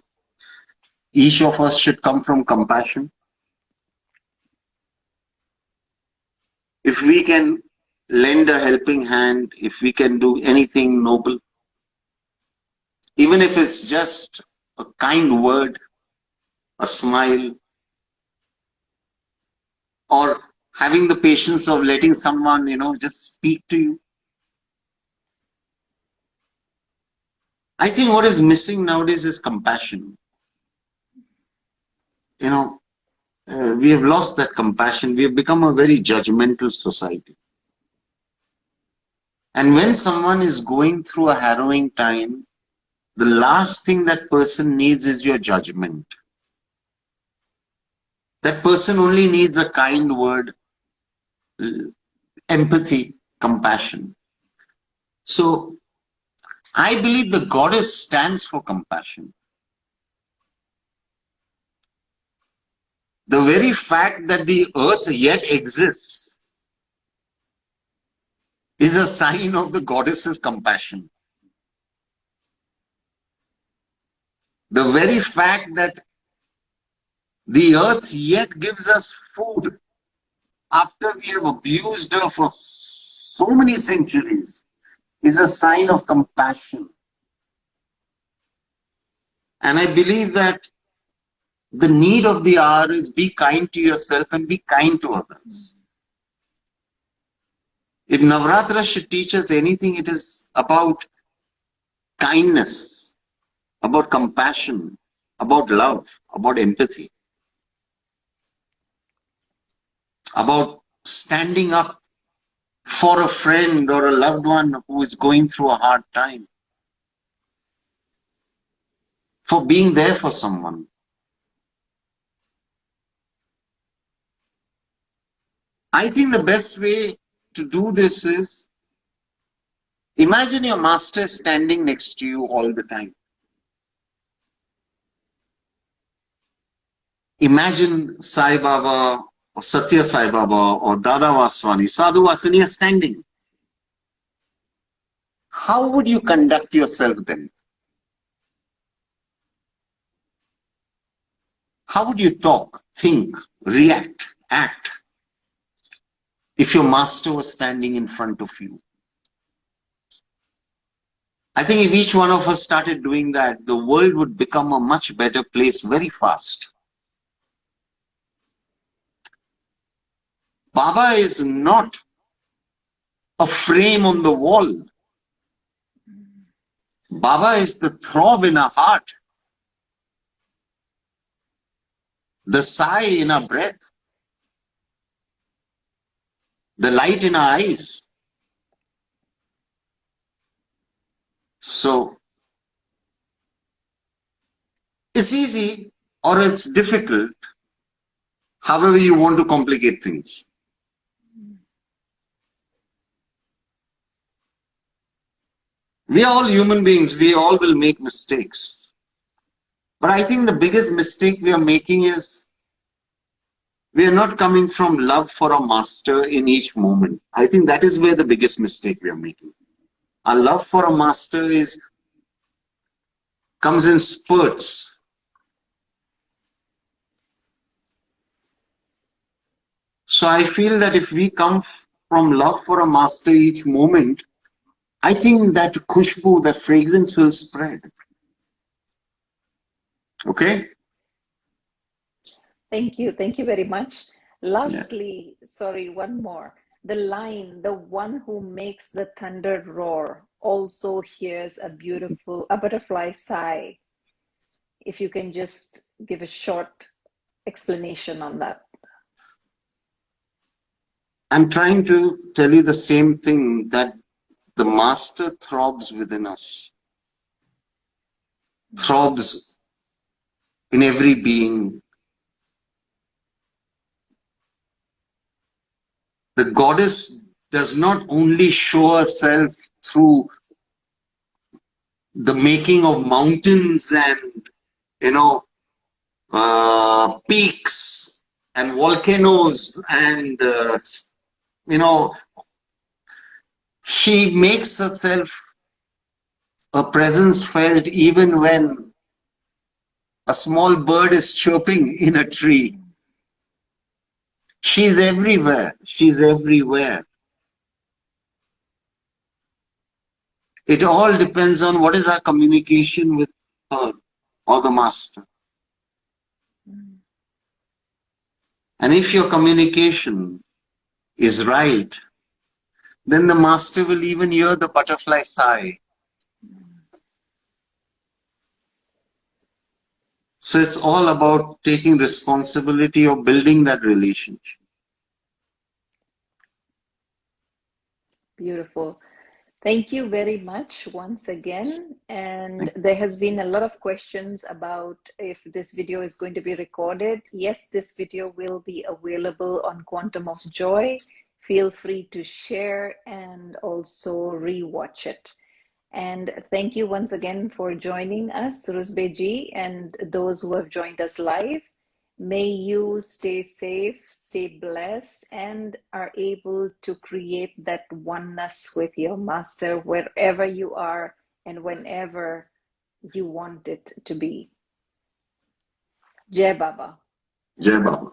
each of us should come from compassion. If we can lend a helping hand, if we can do anything noble, even if it's just a kind word, a smile, or having the patience of letting someone, just speak to you. I think what is missing nowadays is compassion. We have lost that compassion. We have become a very judgmental society. And when someone is going through a harrowing time, the last thing that person needs is your judgment. That person only needs a kind word, empathy, compassion. So I believe the goddess stands for compassion. The very fact that the earth yet exists is a sign of the goddess's compassion. The very fact that the earth yet gives us food after we have abused her for so many centuries is a sign of compassion. And I believe that the need of the hour is be kind to yourself and be kind to others. If Navratra should teach us anything, it is about kindness, about compassion, about love, about empathy, about standing up for a friend or a loved one who is going through a hard time, for being there for someone. I think the best way to do this is imagine your master standing next to you all the time. Imagine Sai Baba or Satya Sai Baba or Dada Vaswani, Sadhu Vaswani are standing. How would you conduct yourself then? How would you talk, think, react, act if your master was standing in front of you? I think if each one of us started doing that, the world would become a much better place very fast. Baba is not a frame on the wall. Baba is the throb in our heart, the sigh in our breath, the light in our eyes. So, it's easy or it's difficult, however you want to complicate things. We are all human beings. We all will make mistakes. But I think the biggest mistake we are making is we are not coming from love for a master in each moment. I think that is where the biggest mistake we are making. Our love for a master comes in spurts. So I feel that if we come from love for a master each moment, I think that khushbu, that fragrance will spread. Okay? Thank you. Thank you very much. Lastly, sorry, one more. The line, the one who makes the thunder roar also hears a butterfly sigh. If you can just give a short explanation on that. I'm trying to tell you the same thing, that the master throbs within us, throbs in every being. The goddess does not only show herself through the making of mountains and, you know, peaks and volcanoes and, you know, she makes herself a presence felt even when a small bird is chirping in a tree. She's everywhere. She's everywhere. It all depends on what is our communication with her or the master. And if your communication is right, then the master will even hear the butterfly sigh. So it's all about taking responsibility of building that relationship. Beautiful. Thank you very much once again. And there has been a lot of questions about if this video is going to be recorded. Yes, this video will be available on Quantum of Joy. Feel free to share and also rewatch it. And thank you once again for joining us, Ruzbeh ji, and those who have joined us live. May you stay safe, stay blessed, and are able to create that oneness with your master wherever you are and whenever you want it to be. Jai Baba. Jai Baba.